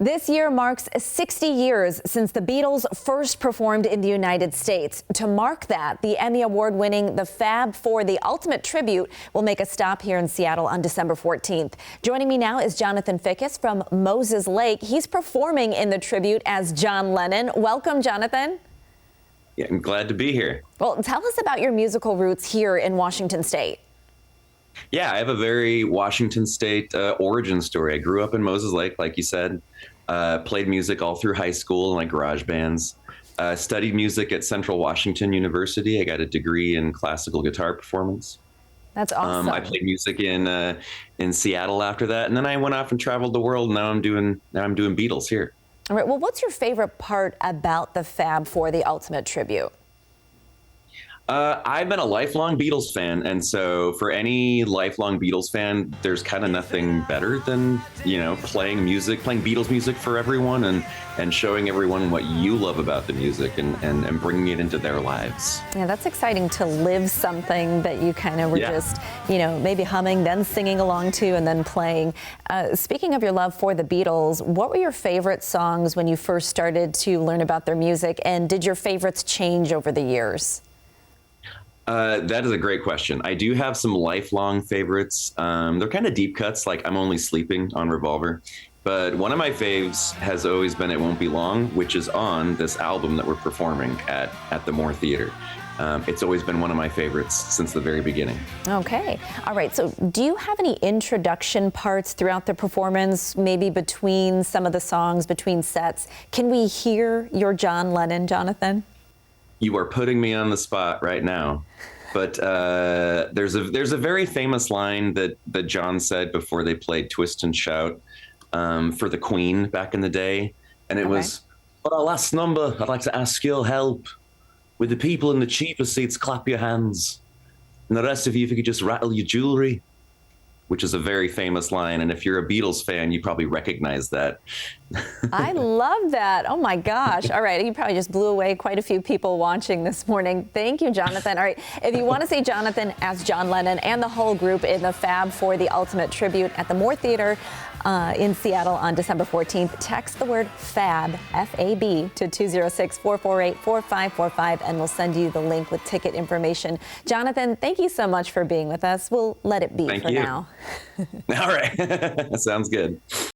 This year marks 60 years since the Beatles first performed in the United States. To mark that, the Emmy Award-winning The Fab Four, the ultimate tribute, will make a stop here in Seattle on December 14th. Joining me now is Jonathan Fickes from Moses Lake. He's performing in the tribute as John Lennon. Welcome, Jonathan. Yeah, I'm glad to be here. Well, tell us about your musical roots here in Washington State. Yeah, I have a very Washington State origin story. I grew up in Moses Lake, like you said, played music all through high school in like garage bands, studied music at Central Washington University. I got a degree in classical guitar performance. That's awesome. I played music in Seattle after that, and then I went off and traveled the world. Now I'm doing Beatles here. All right. Well, what's your favorite part about the Fab Four, the ultimate tribute? I've been a lifelong Beatles fan, and so for any lifelong Beatles fan, there's kind of nothing better than, playing Beatles music for everyone and showing everyone what you love about the music and bringing it into their lives. Yeah, that's exciting to live something that you kind of were just, maybe humming, then singing along to, and then playing. Speaking of your love for the Beatles, what were your favorite songs when you first started to learn about their music, and did your favorites change over the years? That is a great question. I do have some lifelong favorites. They're kind of deep cuts, like I'm Only Sleeping on Revolver. But one of my faves has always been It Won't Be Long, which is on this album that we're performing at the Moore Theater. It's always been one of my favorites since the very beginning. Okay. All right. So do you have any introduction parts throughout the performance, maybe between some of the songs, between sets? Can we hear your John Lennon, Jonathan? You are putting me on the spot right now, but there's a very famous line that John said before they played Twist and Shout for the Queen back in the day, and it was, "For our last number, I'd like to ask your help. With the people in the cheaper seats, clap your hands, and the rest of you, if you could just rattle your jewelry," which is a very famous line. And if you're a Beatles fan, you probably recognize that. I love that. Oh, my gosh. All right. You probably just blew away quite a few people watching this morning. Thank you, Jonathan. All right. If you want to see Jonathan as John Lennon and the whole group in the Fab Four, the ultimate tribute at the Moore Theater in Seattle on December 14th, text the word FAB, F-A-B, to 206-448-4545, and we'll send you the link with ticket information. Jonathan, thank you so much for being with us. We'll let it be for now. All right. Sounds good.